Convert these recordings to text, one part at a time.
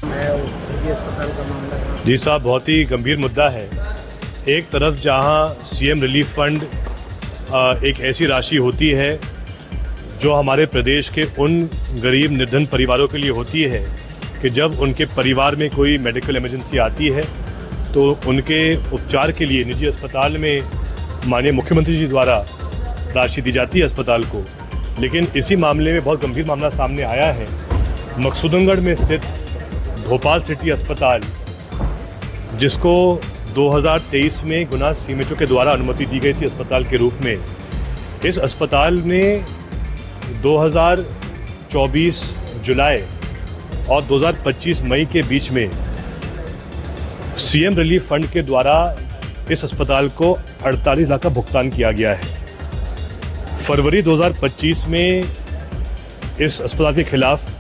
अस्पताल का मामला है। जी साहब, बहुत ही गंभीर मुद्दा है। एक तरफ जहां सीएम रिलीफ फंड एक ऐसी राशि होती है जो हमारे प्रदेश के उन गरीब निर्धन परिवारों के लिए होती है कि जब उनके परिवार में कोई मेडिकल इमरजेंसी आती है तो उनके उपचार के लिए निजी अस्पताल में माननीय मुख्यमंत्री जी द्वारा राशि दी जाती है अस्पताल को। लेकिन इसी मामले में बहुत गंभीर मामला सामने आया है। मकसूदनगढ़ में स्थित भोपाल सिटी अस्पताल, जिसको 2023 में गुना सीएमएचओ के द्वारा अनुमति दी गई थी अस्पताल के रूप में, इस अस्पताल में 2024 जुलाई और 2025 मई के बीच में सीएम रिलीफ फंड के द्वारा इस अस्पताल को 48 लाख का भुगतान किया गया है। फरवरी 2025 में इस अस्पताल के खिलाफ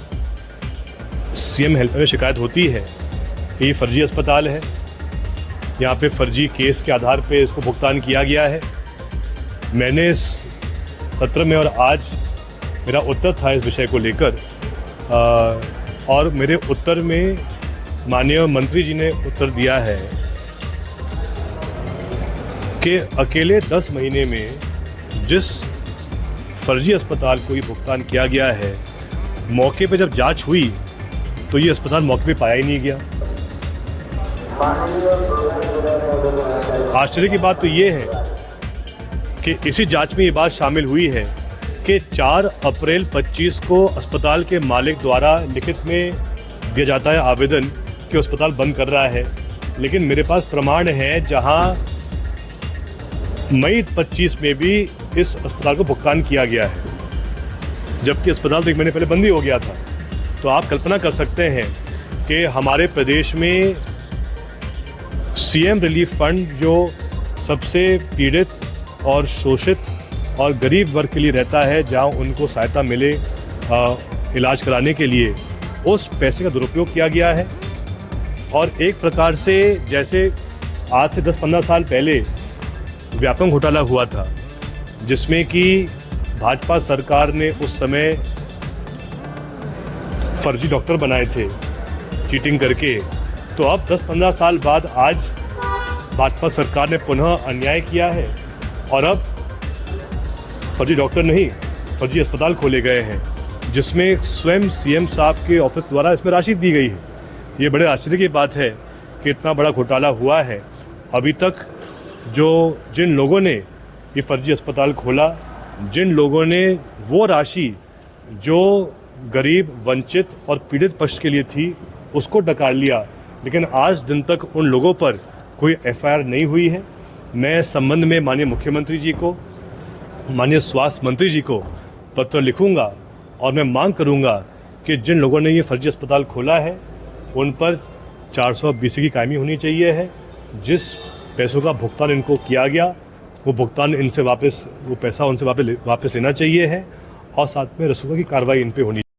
सीएम हेल्प में शिकायत होती है कि ये फर्जी अस्पताल है, यहाँ पे फर्जी केस के आधार पे इसको भुगतान किया गया है। मैंने इस सत्र में और आज मेरा उत्तर था इस विषय को लेकर, और मेरे उत्तर में माननीय मंत्री जी ने उत्तर दिया है कि अकेले 10 महीने में जिस फर्जी अस्पताल को ये भुगतान किया गया है, मौके पे जब जांच हुई तो ये अस्पताल मौके पे पाया ही नहीं गया। आश्चर्य की बात तो ये है कि इसी जांच में ये बात शामिल हुई है कि 4 अप्रैल 25 को अस्पताल के मालिक द्वारा लिखित में दिया जाता है आवेदन कि अस्पताल बंद कर रहा है, लेकिन मेरे पास प्रमाण है जहां मई 25 में भी इस अस्पताल को भुगतान किया गया है, जबकि अस्पताल तो 1 महीने पहले बंद ही हो गया था। तो आप कल्पना कर सकते हैं कि हमारे प्रदेश में सीएम रिलीफ फंड, जो सबसे पीड़ित और शोषित और गरीब वर्ग के लिए रहता है, जहां उनको सहायता मिले इलाज कराने के लिए, उस पैसे का दुरुपयोग किया गया है। और एक प्रकार से जैसे आज से 10-15 साल पहले व्यापक घोटाला हुआ था, जिसमें कि भाजपा सरकार ने उस समय फर्जी डॉक्टर बनाए थे चीटिंग करके, तो अब 10-15 साल बाद आज भाजपा सरकार ने पुनः अन्याय किया है और अब फर्जी डॉक्टर नहीं, फर्जी अस्पताल खोले गए हैं, जिसमें स्वयं सीएम साहब के ऑफिस द्वारा इसमें राशि दी गई है। ये बड़े आश्चर्य की बात है कि इतना बड़ा घोटाला हुआ है। अभी तक जिन लोगों ने ये फर्जी अस्पताल खोला, जिन लोगों ने वो राशि जो गरीब, वंचित और पीड़ित पक्ष के लिए थी उसको डकार लिया, लेकिन आज दिन तक उन लोगों पर कोई एफआईआर नहीं हुई है। मैं इस संबंध में माननीय मुख्यमंत्री जी को, माननीय स्वास्थ्य मंत्री जी को पत्र लिखूंगा और मैं मांग करूंगा कि जिन लोगों ने ये फर्जी अस्पताल खोला है उन पर 420 की कायमी होनी चाहिए है। जिस पैसों का भुगतान इनको किया गया वो भुगतान इनसे वापस, वो पैसा उनसे वापस लेना चाहिए है, और साथ में रसूखों की कार्रवाई इन पे होनी